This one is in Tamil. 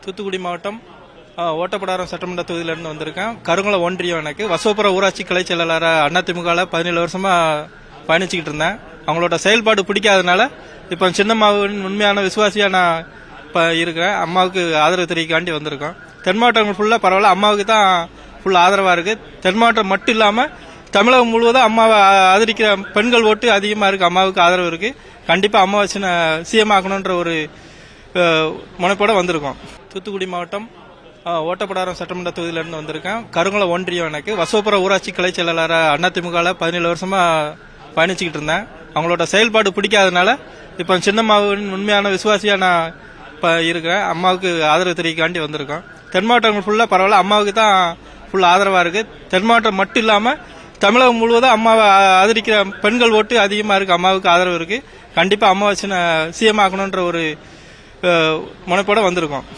தூத்துக்குடி மாவட்டம் ஓட்டப்படாரம் சட்டமன்ற தொகுதியிலிருந்து வந்திருக்கேன். கருங்குளம் ஒன்றியம். எனக்கு வசோபுரம் ஊராட்சி கிளை செயலாளராக அதிமுகவில் 17 வருஷமா பயணிச்சுக்கிட்டு இருந்தேன். அவங்களோட செயல்பாடு பிடிக்காதனால இப்போ சின்னம்மாவின் உண்மையான விசுவாசியா நான் இப்போ இருக்கிறேன். அம்மாவுக்கு ஆதரவு தெரிவிக்காண்டி வந்திருக்கோம். தென் மாவட்டங்கள் ஃபுல்லாக பரவாயில்ல, அம்மாவுக்கு தான் ஃபுல் ஆதரவாக இருக்கு. தென் மாவட்டம் மட்டும் இல்லாமல் தமிழகம் முழுவதும் அம்மாவை ஆதரிக்கிற பெண்கள் ஓட்டு அதிகமாக இருக்கு. அம்மாவுக்கு ஆதரவு இருக்கு. கண்டிப்பாக அம்மாவை சிஎம் ஆக்கணுன்ற ஒரு முனைப்போட வந்திருக்கோம். தூத்துக்குடி மாவட்டம் ஓட்டப்படாரம் சட்டமன்ற தொகுதியிலிருந்து வந்திருக்கேன். கருங்குளம் ஒன்றியம். எனக்கு வசோபுரம் ஊராட்சி கிளை செயலாளராக அதிமுகவில் 17 வருஷமா பயணிச்சுக்கிட்டு இருந்தேன். அவங்களோட செயல்பாடு பிடிக்காதனால இப்போ சின்னம்மாவின் உண்மையான விசுவாசியா நான் இப்போ இருக்கிறேன். அம்மாவுக்கு ஆதரவு தெரிவிக்காண்டி வந்திருக்கோம். தென் மாவட்டங்கள் ஃபுல்லாக பரவாயில்ல, அம்மாவுக்கு தான் ஃபுல் ஆதரவாக இருக்கு. தென் மாவட்டம் மட்டும் இல்லாமல் தமிழகம் முழுவதும் அம்மாவை ஆதரிக்கிற பெண்கள் ஓட்டு அதிகமாக இருக்கு. அம்மாவுக்கு ஆதரவு இருக்கு. கண்டிப்பாக அம்மாவை சிஎம் ஆக்கணுன்ற ஒரு முனைப்போட வந்திருக்கோம்.